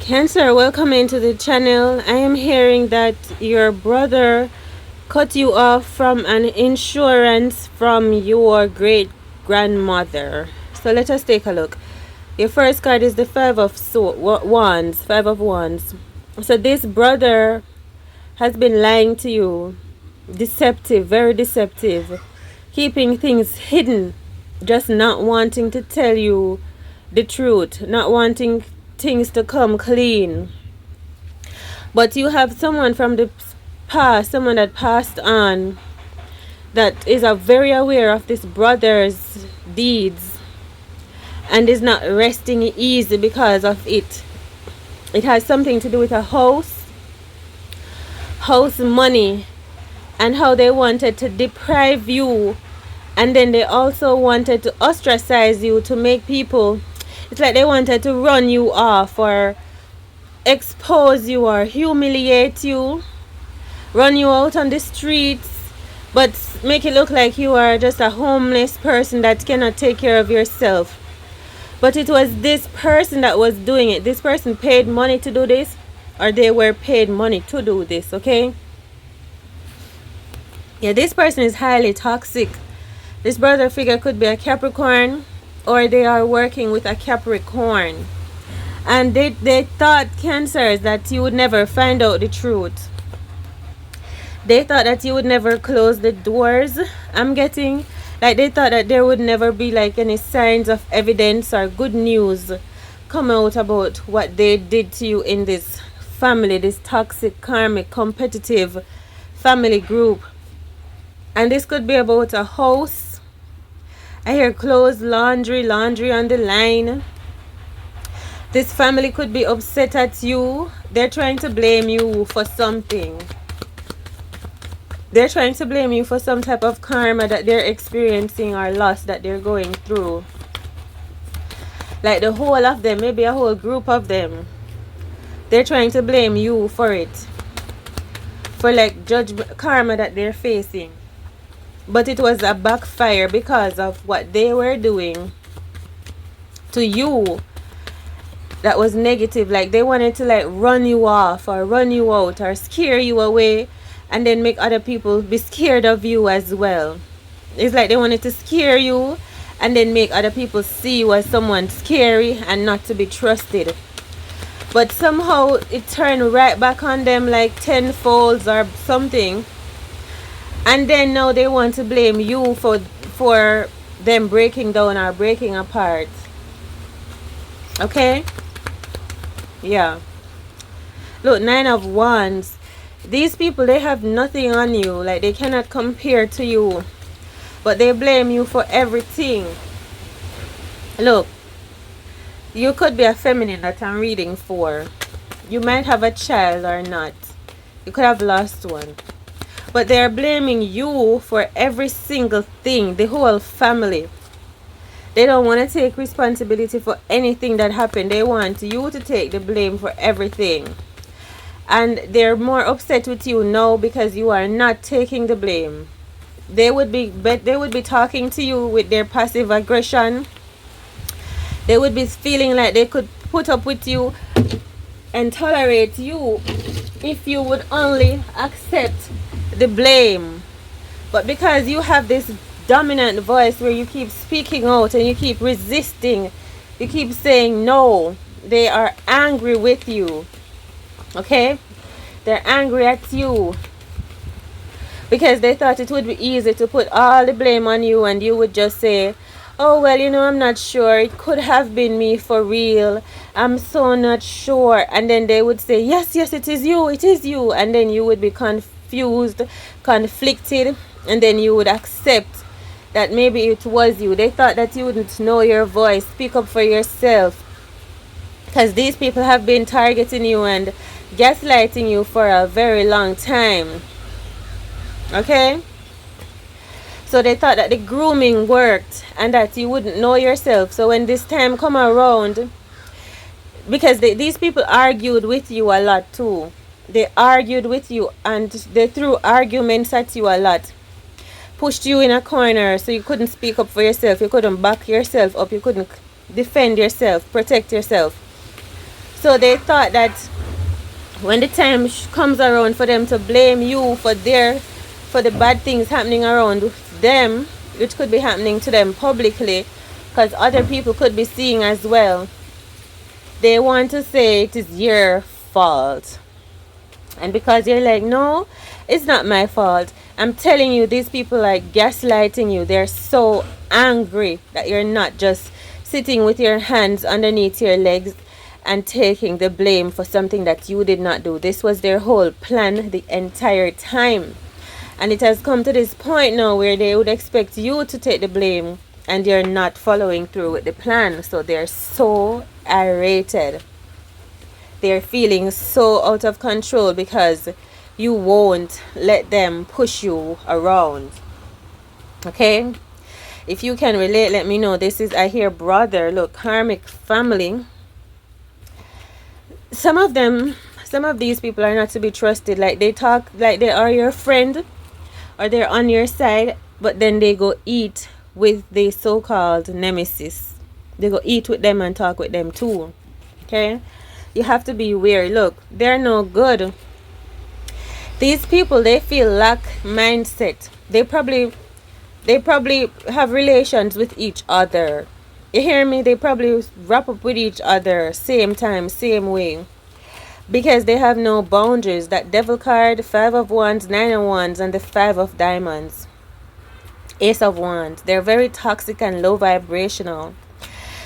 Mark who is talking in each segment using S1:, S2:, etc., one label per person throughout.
S1: Cancer, welcome into the channel. I am hearing that your brother cut you off from an insurance from your great grandmother. So let us take a look. Your first card is the Wands, Five of Wands. So this brother has been lying to you, deceptive, very deceptive, keeping things hidden, just not wanting to tell you the truth, not wanting things to come clean. But you have someone from the past, someone that passed on, that is very aware of this brother's deeds and is not resting easy because of it. It has something to do with a house money, and how they wanted to deprive you, and then they also wanted to ostracize you, to make people, it's like they wanted to run you off or expose you or humiliate you, run you out on the streets, but make it look like you are just a homeless person that cannot take care of yourself. But it was this person that was doing it. This person paid money to do this, or they were paid money to do this, okay? Yeah, this person is highly toxic. This brother figure could be a Capricorn, or they are working with a Capricorn. And they thought, Cancers, that you would never find out the truth. They thought that you would never close the doors. I'm getting, like, they thought that there would never be like any signs of evidence or good news come out about what they did to you in this family, this toxic, karmic, competitive family group. And this could be about a house. I hear clothes, laundry on the line. This family could be upset at you. They're trying to blame you for something. They're trying to blame you for some type of karma that they're experiencing or loss that they're going through. Like the whole of them, maybe a whole group of them. They're trying to blame you for it. For like judgment, karma that they're facing. But it was a backfire because of what they were doing to you. That was negative. Like they wanted to like run you off or run you out or scare you away, and then make other people be scared of you as well. It's like they wanted to scare you and then make other people see you as someone scary and not to be trusted. But somehow it turned right back on them like tenfold or something. And then now they want to blame you for them breaking down or breaking apart. Okay? Yeah. Look, Nine of Wands. These people, they have nothing on you. Like they cannot compare to you. But they blame you for everything. Look. You could be a feminine that I'm reading for. You might have a child or not. You could have lost one. But they're blaming you for every single thing. The whole family. They don't want to take responsibility for anything that happened. They want you to take the blame for everything. And they're more upset with you now because you are not taking the blame. They would be talking to you with their passive aggression. They would be feeling like they could put up with you and tolerate you if you would only accept the blame. But because you have this dominant voice where you keep speaking out and you keep resisting, you keep saying no, they are angry with you. Okay? They're angry at you because they thought it would be easy to put all the blame on you, and you would just say, oh well, you know, I'm not sure, it could have been me for real, I'm so not sure. And then they would say, yes, it is you, and then you would be confused, conflicted, and then you would accept that maybe it was you. They thought that you wouldn't know your voice, speak up for yourself, because these people have been targeting you and gaslighting you for a very long time. Okay? So they thought that the grooming worked and that you wouldn't know yourself. So when this time come around, because these people argued with you a lot too. They argued with you and they threw arguments at you a lot. Pushed you in a corner so you couldn't speak up for yourself. You couldn't back yourself up. You couldn't defend yourself, protect yourself. So they thought that when the time comes around for them to blame you for the bad things happening around them, which could be happening to them publicly, because other people could be seeing as well, they want to say it is your fault. And because you're like, no, it's not my fault. I'm telling you, these people are gaslighting you. They're so angry that you're not just sitting with your hands underneath your legs and taking the blame for something that you did not do. This was their whole plan the entire time. And it has come to this point now where they would expect you to take the blame and you're not following through with the plan. So they're so irritated. They're feeling so out of control because you won't let them push you around. Okay? If you can relate, let me know. This is, I hear brother. Look, karmic family. Some of these people are not to be trusted. Like, they talk like they are your friend or they're on your side, but then they go eat with the so-called nemesis. They go eat with them and talk with them too. Okay? You have to be wary. Look, they're no good. These people, they feel lack mindset. They probably have relations with each other. You hear me? They probably wrap up with each other same time, same way. Because they have no boundaries. That devil card, 5 of wands, 9 of wands, and the 5 of diamonds. Ace of wands. They're very toxic and low vibrational.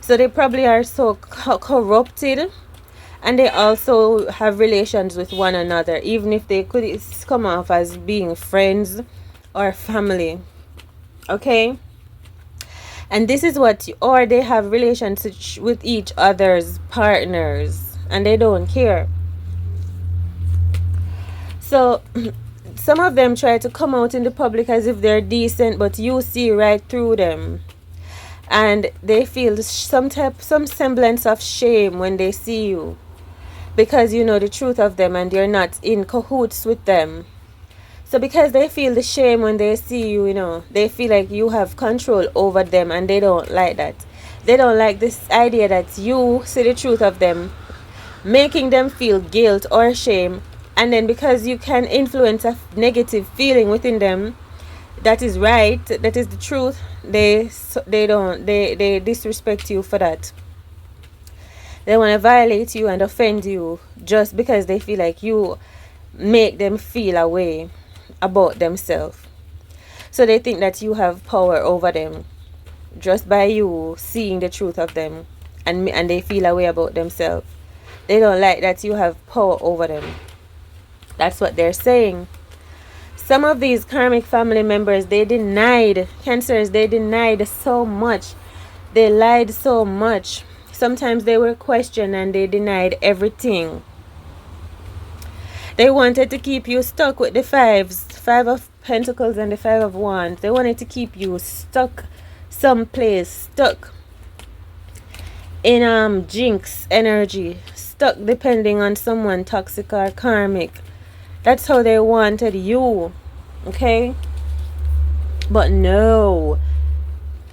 S1: So they probably are so corrupted. And they also have relations with one another. Even if they could come off as being friends or family. Okay? And this is what, or they have relations with each other's partners. And they don't care. So, some of them try to come out in the public as if they're decent, but you see right through them. And they feel some semblance of shame when they see you. Because you know the truth of them and you're not in cahoots with them. So because they feel the shame when they see you, you know, they feel like you have control over them and they don't like that. They don't like this idea that you see the truth of them, making them feel guilt or shame. And then because you can influence a negative feeling within them, that is right, that is the truth, they disrespect you for that. They want to violate you and offend you just because they feel like you make them feel a way about themselves. So they think that you have power over them just by you seeing the truth of them, and they feel a way about themselves. They don't like that you have power over them. That's what they're saying. Some of these karmic family members, they denied, Cancers, they denied so much. They lied so much. Sometimes they were questioned and they denied everything. They wanted to keep you stuck with the 5 of Pentacles and the 5 of Wands. They wanted to keep you stuck someplace, stuck in jinx energy, stuck depending on someone toxic or karmic. That's how they wanted you, okay? But no.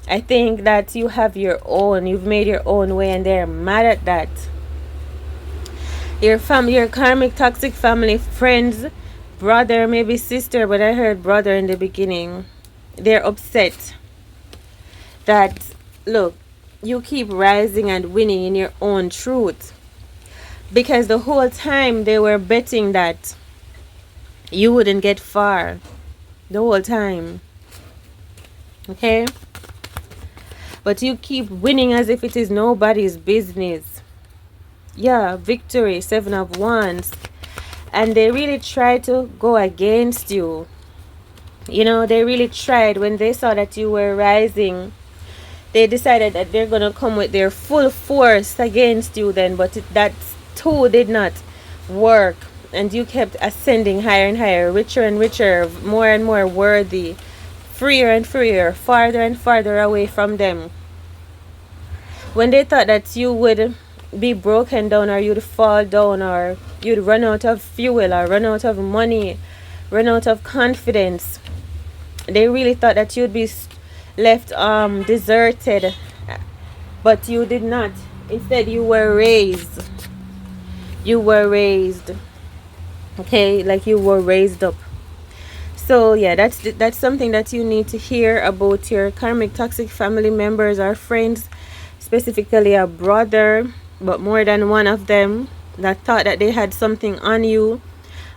S1: I think that you have your own, you've made your own way and they're mad at that. Your karmic toxic family, friends, brother, maybe sister, but I heard brother in the beginning. They're upset that, look, you keep rising and winning in your own truth. Because the whole time they were betting that you wouldn't get far. The whole time. Okay? But you keep winning as if it is nobody's business. Yeah, victory, 7 of Wands. And they really tried to go against you. You know, they really tried. When they saw that you were rising, they decided that they're going to come with their full force against you then. But that too did not work. And you kept ascending higher and higher, richer and richer, more and more worthy. Freer and freer, farther and farther away from them. When they thought that you would be broken down or you'd fall down or you'd run out of fuel or run out of money, run out of confidence, they really thought that you'd be left deserted. But you did not. Instead, you were raised. you were raised. Okay, like you were raised up. So yeah, that's something that you need to hear about your karmic toxic family members or friends, specifically a brother, but more than one of them that thought that they had something on you,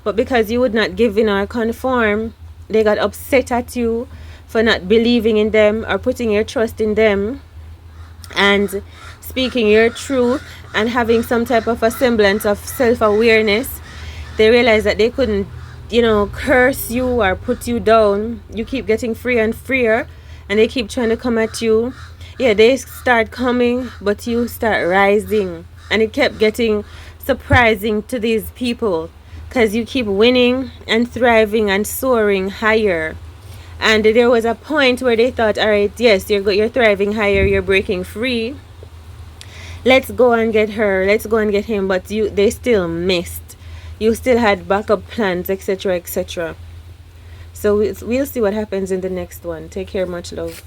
S1: but because you would not give in or conform, they got upset at you for not believing in them or putting your trust in them and speaking your truth and having some type of a semblance of self-awareness. They realized that they couldn't, curse you or put you down. You keep getting freer and freer and they keep trying to come at you. Yeah, they start coming, but you start rising. And it kept getting surprising to these people because you keep winning and thriving and soaring higher. And there was a point where they thought, all right, yes, you're thriving higher, you're breaking free. Let's go and get her, let's go and get him. But they still missed. You still had backup plans, etc., etc. So we'll see what happens in the next one. Take care, much love.